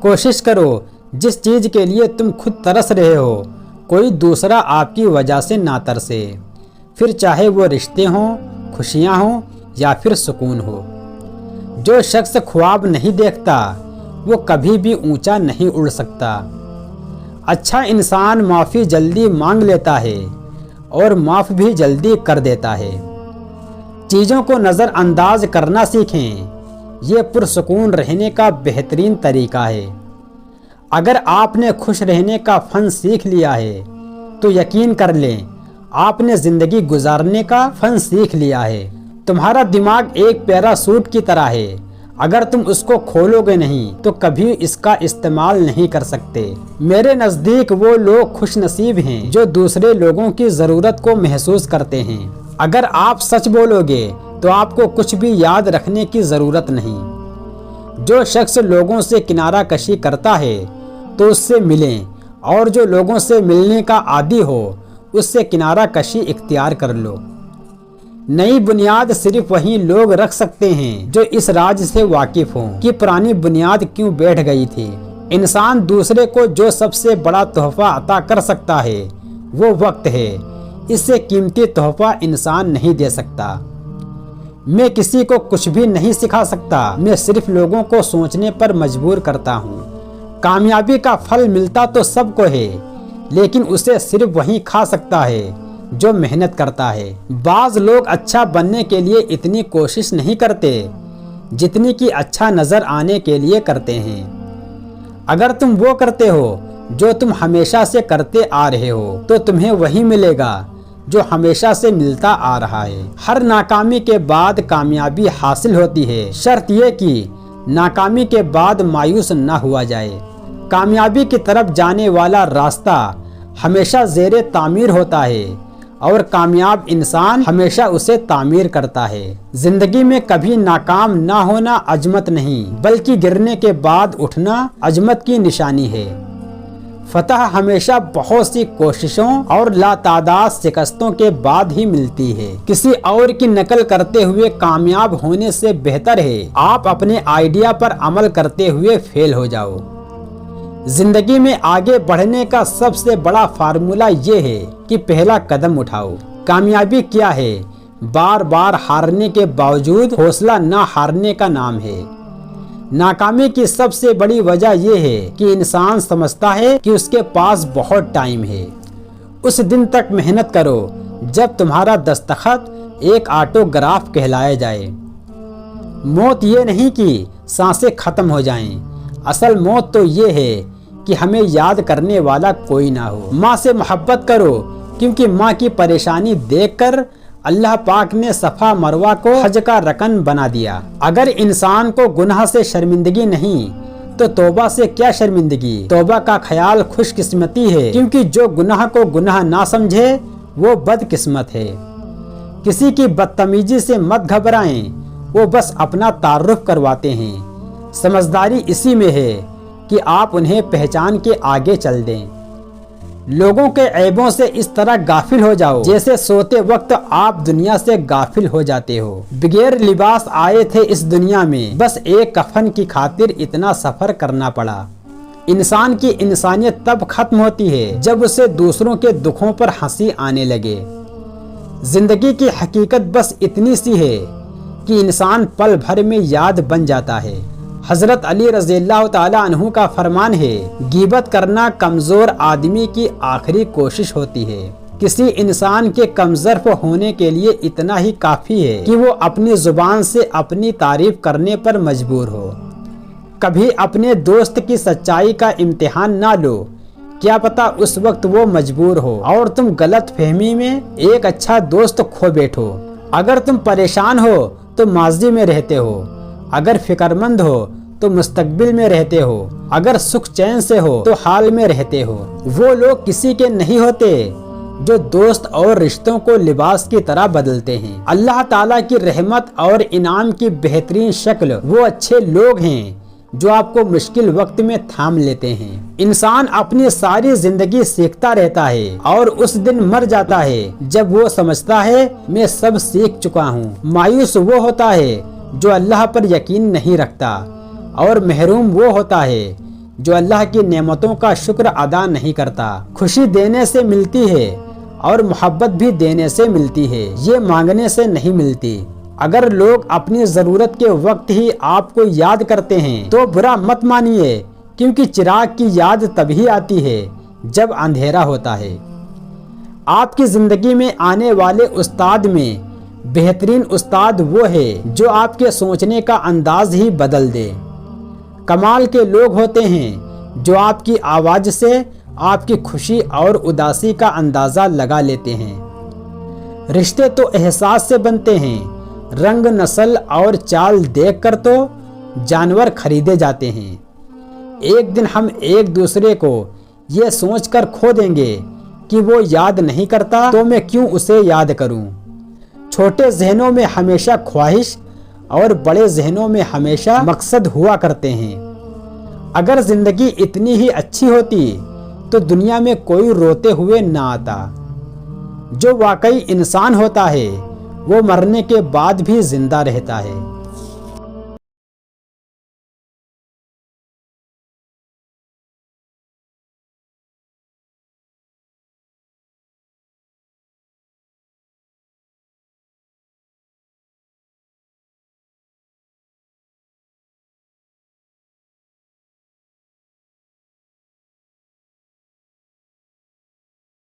कोशिश करो जिस चीज के लिए तुम खुद तरस रहे हो कोई दूसरा आपकी वजह से ना तरसे, फिर चाहे वो रिश्ते हों, खुशियां हों या फिर सुकून हो। जो शख्स ख्वाब नहीं देखता वो कभी भी ऊंचा नहीं उड़ सकता। अच्छा इंसान माफ़ी जल्दी मांग लेता है और माफ़ भी जल्दी कर देता है। चीज़ों को नज़रअंदाज करना सीखें, ये पुरसुकून रहने का बेहतरीन तरीका है। अगर आपने खुश रहने का फ़न सीख लिया है तो यकीन कर लें आपने ज़िंदगी गुजारने का फ़न सीख लिया है। तुम्हारा दिमाग एक पैरासूट की तरह है, अगर तुम उसको खोलोगे नहीं तो कभी इसका इस्तेमाल नहीं कर सकते। मेरे नज़दीक वो लोग खुश नसीब हैं जो दूसरे लोगों की ज़रूरत को महसूस करते हैं। अगर आप सच बोलोगे तो आपको कुछ भी याद रखने की ज़रूरत नहीं। जो शख्स लोगों से किनारा कशी करता है तो उससे मिलें, और जो लोगों से मिलने का आदी हो उससे किनारा कशी इख्तियार कर लो। नई बुनियाद सिर्फ वही लोग रख सकते हैं जो इस राज से वाकिफ हों कि पुरानी बुनियाद क्यों बैठ गई थी। इंसान दूसरे को जो सबसे बड़ा तोहफा अता कर सकता है वो वक्त है। इससे कीमती तोहफा इंसान नहीं दे सकता। मैं किसी को कुछ भी नहीं सिखा सकता, मैं सिर्फ लोगों को सोचने पर मजबूर करता हूँ। कामयाबी का फल मिलता तो सबको है, लेकिन उसे सिर्फ वही खा सकता है जो मेहनत करता है। बाज लोग अच्छा बनने के लिए इतनी कोशिश नहीं करते जितनी कि अच्छा नजर आने के लिए करते हैं। अगर तुम वो करते हो जो तुम हमेशा से करते आ रहे हो तो तुम्हें वही मिलेगा जो हमेशा से मिलता आ रहा है। हर नाकामी के बाद कामयाबी हासिल होती है, शर्त ये कि नाकामी के बाद मायूस न हुआ जाए। कामयाबी की तरफ जाने वाला रास्ता हमेशा ज़ेरे तामीर होता है और कामयाब इंसान हमेशा उसे तामीर करता है। जिंदगी में कभी नाकाम ना होना अजमत नहीं, बल्कि गिरने के बाद उठना अजमत की निशानी है। फतह हमेशा बहुत सी कोशिशों और लातादाद शिकस्तों के बाद ही मिलती है। किसी और की नकल करते हुए कामयाब होने से बेहतर है आप अपने आइडिया पर अमल करते हुए फेल हो जाओ। जिंदगी में आगे बढ़ने का सबसे बड़ा फार्मूला ये है कि पहला कदम उठाओ। कामयाबी क्या है? बार बार हारने के बावजूद हौसला ना हारने का नाम है। नाकामी की सबसे बड़ी वजह यह है कि इंसान समझता है कि उसके पास बहुत टाइम है। उस दिन तक मेहनत करो जब तुम्हारा दस्तखत एक ऑटोग्राफ कहलाया जाए। मौत ये नहीं कि सांसें खत्म हो जाएं, असल मौत तो ये है कि हमें याद करने वाला कोई ना हो। माँ से मोहब्बत करो क्योंकि माँ की परेशानी देखकर अल्लाह पाक ने सफ़ा मरवा को हज का रकन बना दिया। अगर इंसान को गुनाह से शर्मिंदगी नहीं तो तौबा से क्या शर्मिंदगी। तौबा का ख्याल खुशकिस्मती है, क्योंकि जो गुनाह को गुनाह ना समझे वो बदकिस्मत है। किसी की बदतमीजी से मत घबराएं, वो बस अपना तारुफ करवाते हैं। समझदारी इसी में है कि आप उन्हें पहचान के आगे चल दें। लोगों के ऐबों से इस तरह गाफिल हो जाओ जैसे सोते वक्त आप दुनिया से गाफिल हो जाते हो। बगैर लिबास आए थे इस दुनिया में, बस एक कफन की खातिर इतना सफर करना पड़ा। इंसान की इंसानियत तब खत्म होती है जब उसे दूसरों के दुखों पर हंसी आने लगे। जिंदगी की हकीकत बस इतनी सी है कि इंसान पल भर में याद बन जाता है। हजरत अली रज़ियल्लाहु ताला अन्हु का फरमान है, गीबत करना कमजोर आदमी की आखिरी कोशिश होती है। किसी इंसान के कमजोर होने के लिए इतना ही काफी है कि वो अपनी जुबान से अपनी तारीफ करने पर मजबूर हो। कभी अपने दोस्त की सच्चाई का इम्तिहान ना लो, क्या पता उस वक्त वो मजबूर हो और तुम गलत फहमी में एक अच्छा दोस्त खो बैठो। अगर तुम परेशान हो तो माजी में रहते हो, अगर फिक्रमंद हो तो मुस्तकबिल में रहते हो, अगर सुख चैन से हो तो हाल में रहते हो। वो लोग किसी के नहीं होते जो दोस्त और रिश्तों को लिबास की तरह बदलते हैं। अल्लाह ताला की रहमत और इनाम की बेहतरीन शक्ल वो अच्छे लोग हैं जो आपको मुश्किल वक्त में थाम लेते हैं। इंसान अपनी सारी जिंदगी सीखता रहता है और उस दिन मर जाता है जब वो समझता है मैं सब सीख चुका हूँ। मायूस वो होता है जो अल्लाह पर यकीन नहीं रखता और महरूम वो होता है जो अल्लाह की नेमतों का शुक्र अदा नहीं करता। खुशी देने से मिलती है और मोहब्बत भी देने से मिलती है, ये मांगने से नहीं मिलती। अगर लोग अपनी ज़रूरत के वक्त ही आपको याद करते हैं तो बुरा मत मानिए, क्योंकि चिराग की याद तभी आती है जब अंधेरा होता है। आपकी ज़िंदगी में आने वाले उस्ताद में बेहतरीन उस्ताद वो है जो आपके सोचने का अंदाज ही बदल दे। कमाल के लोग होते हैं जो आपकी आवाज़ से आपकी खुशी और उदासी का अंदाज़ा लगा लेते हैं। रिश्ते तो एहसास से बनते हैं, रंग नस्ल और चाल देखकर तो जानवर खरीदे जाते हैं। एक दिन हम एक दूसरे को ये सोचकर खो देंगे कि वो याद नहीं करता तो मैं क्यों उसे याद करूं। छोटे जहनों में हमेशा ख्वाहिश और बड़े जहनों में हमेशा मकसद हुआ करते हैं। अगर जिंदगी इतनी ही अच्छी होती तो दुनिया में कोई रोते हुए ना आता। जो वाकई इंसान होता है वो मरने के बाद भी जिंदा रहता है।